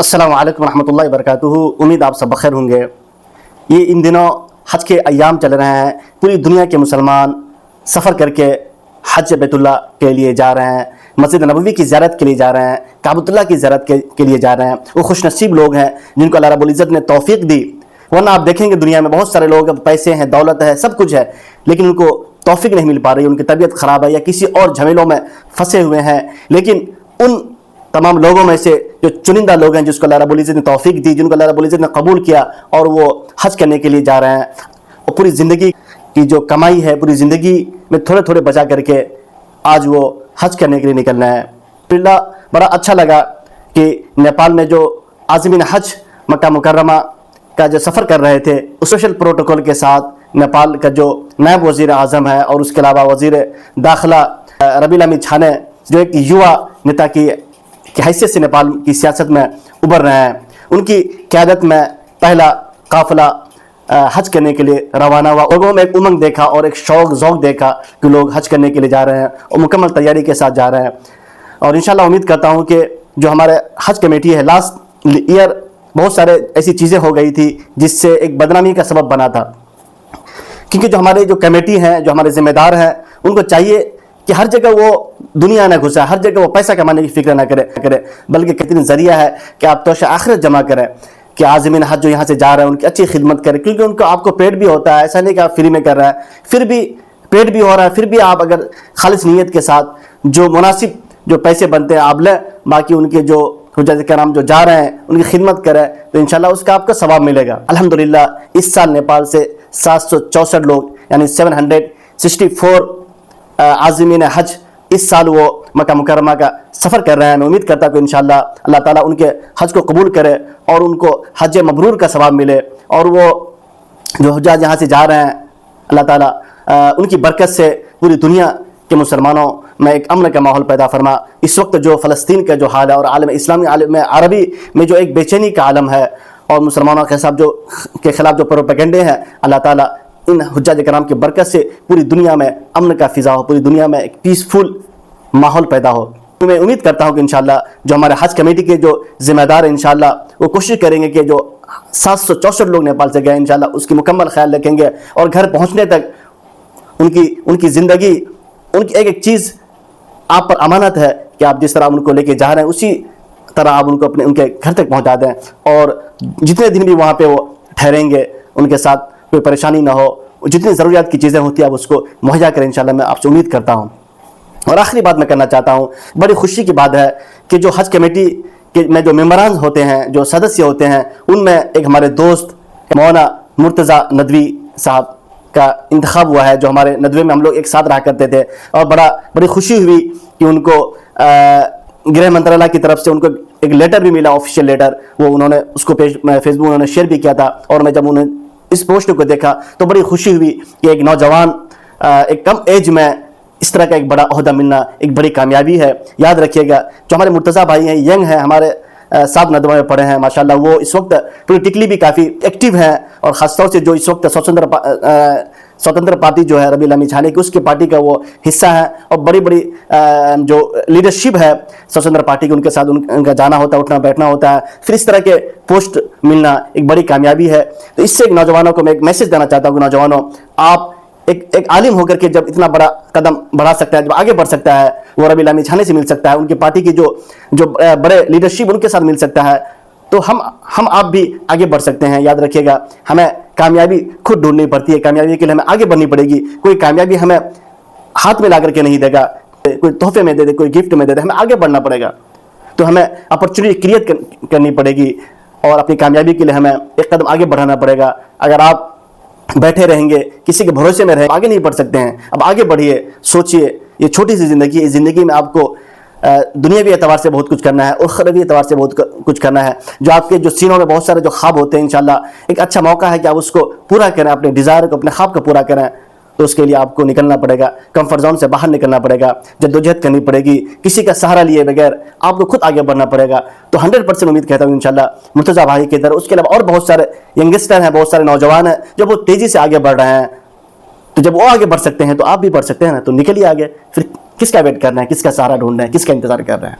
अस्सलाम वालेकुम रहमतुल्लाहि वबरकातुहू। उम्मीद आप सब बखैर होंगे। ये इन दिनों हज के अय्याम चल रहे हैं। पूरी दुनिया के मुसलमान सफ़र करके हज बैतुल्ला के लिए जा रहे हैं, मस्जिद नबवी की ज़ियारत के लिए जा रहे हैं, काबतुल्लाह की ज़ियारत के लिए जा रहे हैं। वो खुशनसीब लोग हैं जिनको अल्लाह रब्बुल इज़्ज़त ने तौफ़ीक दी। वरना आप देखेंगे दुनिया में बहुत सारे लोग, पैसे हैं, दौलत है, सब कुछ है, लेकिन उनको तौफ़ीक नहीं मिल पा रही, उनकी तबीयत ख़राब है या किसी और झमेलों में फंसे हुए हैं। लेकिन उन तमाम लोगों में से जो चुनिंदा लोग हैं जिसको अल्लाह रब्बुल इज़्ज़त ने तौफ़ीक दी, जिनको अल्लाह रब्बुल इज़्ज़त ने कबूल किया और वो हज करने के लिए जा रहे हैं, और पूरी ज़िंदगी की जो कमाई है पूरी ज़िंदगी में थोड़े थोड़े बचा करके आज वो हज करने के लिए निकलना है। फिलहाल बड़ा अच्छा लगा कि नेपाल में जो आज़मीन हज मक्का मुकर्रमा का जो सफ़र कर रहे थे, उस स्पेशल प्रोटोकॉल के साथ नेपाल का जो नायब वज़ीर आज़म है और उसके अलावा वज़ीर दाखिला रबील अमीद छाने, जो एक युवा नेता की हैसियत से नेपाल की सियासत में उभर रहे हैं, उनकी क़यादत में पहला काफ़िला हज करने के लिए रवाना हुआ। लोगों में एक उमंग देखा और एक शौक़ ज़ौक़ देखा कि लोग हज करने के लिए जा रहे हैं और मुकम्मल तैयारी के साथ जा रहे हैं। और इंशाअल्लाह उम्मीद करता हूँ कि जो हमारे हज कमेटी है, लास्ट ईयर बहुत सारे ऐसी चीज़ें हो गई थी जिससे एक बदनामी का सबब बना था। क्योंकि जो हमारे जो कमेटी हैं, जो हमारे ज़िम्मेदार हैं, उनको चाहिए कि हर जगह वो दुनिया ना घुसा, हर जगह वो पैसा कमाने की फिक्र ना करे, बल्कि कितनी ज़रिया है कि आप तोशा आखिरत जमा करें, कि आज़मीन हज जो यहाँ से जा रहे हैं उनकी अच्छी खिदमत करें। क्योंकि उनको आपको पेट भी होता है, ऐसा नहीं कि आप फ्री में कर रहे हैं, फिर भी पेट भी हो रहा है, फिर भी आप अगर खालिस नीयत के साथ जो मुनासिब जो पैसे बनते हैं आप लें, बाकी उनके जो हुज्जत कराम जो जा रहे हैं उनकी खिदमत करें, तो इंशाल्लाह उसका आपको सवाब मिलेगा। अल्हम्दुलिल्लाह इस साल नेपाल से 764 लोग यानी 764 आज़मीन हज इस साल वो मक्का मुकर्रमा का सफ़र कर रहे हैं। मैं उम्मीद करता हूँ कि इंशाअल्लाह अल्लाह ताला उनके हज को कबूल करे और उनको हज मबरूर का सवाब मिले, और वो जो हुज्जाज यहाँ से जा रहे हैं अल्लाह ताला उनकी बरकत से पूरी दुनिया के मुसलमानों में एक अमन का माहौल पैदा फरमा। इस वक्त जो फ़लस्तीन का जो हाल है और आलम इस्लामी आलम अरबी में जो एक बेचैनी का आलम है और मुसलमानों के खिलाफ जो प्रोपेगेंडे हैं, अल्लाह ताला इन हुज्जाज कराम की बरकत से पूरी दुनिया में अमन का फ़िज़ा हो, पूरी दुनिया में एक पीसफुल माहौल पैदा हो। तो मैं उम्मीद करता हूँ कि इंशाअल्लाह जो हमारे हज कमेटी के जो ज़िम्मेदार हैं, इंशाअल्लाह वो कोशिश करेंगे कि जो 764 लोग नेपाल से गए, इंशाअल्लाह उसकी मुकम्मल ख्याल रखेंगे और घर पहुँचने तक उनकी ज़िंदगी, उनकी एक एक चीज़ आप पर अमानत है कि आप जिस तरह उनको लेके जा रहे हैं उसी तरह आप उनको उनके घर तक पहुँचा दें, और जितने दिन भी वहाँ पर वो ठहरेंगे उनके साथ कोई परेशानी ना हो, जितनी ज़रूरियात की चीज़ें होती हैं आप उसको मुहैया करें, इंशाअल्लाह मैं आपसे उम्मीद करता हूँ। और आखिरी बात मैं करना चाहता हूँ, बड़ी खुशी की बात है कि जो हज कमेटी के में जो मेम्बरान होते हैं, जो सदस्य होते हैं, उनमें एक हमारे दोस्त मौलाना मुर्तज़ा नदवी साहब का इंतखाब हुआ है, जो हमारे नदवे में हम लोग एक साथ रहा करते थे। और बड़ी खुशी हुई कि उनको गृह मंत्रालय की तरफ से उनको एक लेटर भी मिला, ऑफिशियल लेटर, वो उन्होंने उसको फेसबुक उन्होंने शेयर भी किया था। और मैं जब उन्हें इस पोस्ट को देखा तो बड़ी खुशी हुई कि एक नौजवान एक कम एज में इस तरह का एक बड़ा ओहदा मिलना एक बड़ी कामयाबी है। याद रखिएगा जो हमारे मुर्तज़ा भाई हैं, यंग हैं, हमारे साथ नदवा में पढ़े हैं माशाल्लाह, वो इस वक्त पोलिटिकली भी काफ़ी एक्टिव हैं, और ख़ासतौर से जो इस वक्त स्वतंत्र पार्टी जो है रबील अमीद छाने की, उसकी पार्टी का वो हिस्सा है, और बड़ी बड़ी जो लीडरशिप है स्वतंत्र पार्टी की, उनके साथ उनका जाना होता है, उठना बैठना होता है, फिर इस तरह के पोस्ट मिलना एक बड़ी कामयाबी है। तो इससे एक नौजवानों को मैं एक मैसेज देना चाहता हूँ कि नौजवानों, आप एक आलिम होकर के जब इतना बड़ा कदम बढ़ा सकता है, जब आगे बढ़ सकता है, वो रबील अमीद छाने से मिल सकता है, उनकी पार्टी की जो बड़े लीडरशिप उनके साथ मिल सकता है, तो हम आप भी आगे बढ़ सकते हैं। याद रखिएगा हमें कामयाबी खुद ढूंढनी पड़ती है, कामयाबी के लिए हमें आगे बढ़नी पड़ेगी। कोई कामयाबी हमें हाथ में ला करके नहीं देगा, कोई तोहफे में दे दे, कोई गिफ्ट में दे दे, हमें आगे बढ़ना पड़ेगा। तो हमें अपॉर्चुनिटी क्रिएट करनी पड़ेगी और अपनी कामयाबी के लिए हमें एक कदम आगे बढ़ाना पड़ेगा। अगर आप बैठे रहेंगे, किसी के भरोसे में रहें, आगे नहीं बढ़ सकते हैं। अब आगे बढ़िए, सोचिए, ये छोटी सी ज़िंदगी, इस ज़िंदगी में आपको दुनियावी एतबार से बहुत कुछ करना है और उखरवी एतबार से बहुत कुछ करना है। जो आपके जो सीनों में बहुत सारे जो ख्वाब होते हैं, इंशाल्लाह एक अच्छा मौका है कि आप उसको पूरा करें, अपने डिज़ायर को, अपने ख्वाब को पूरा करें। तो उसके लिए आपको निकलना पड़ेगा, कंफर्ट जोन से बाहर निकलना पड़ेगा, जद्दोजहद करनी पड़ेगी, किसी का सहारा लिए बगैर आपको खुद आगे बढ़ना पड़ेगा। तो 100% उम्मीद कहता हूँ इंशाल्लाह मुर्तज़ा भाई की तरह, उसके अलावा और बहुत सारे यंगस्टर हैं, बहुत सारे नौजवान हैं जो बहुत तेज़ी से आगे बढ़ रहे हैं। तो जब वो आगे बढ़ सकते हैं तो आप भी बढ़ सकते हैं ना, तो निकलिए आगे। फिर किसका वेट करना है, किसका सहारा ढूंढना है, किसका इंतज़ार कर रहे हैं।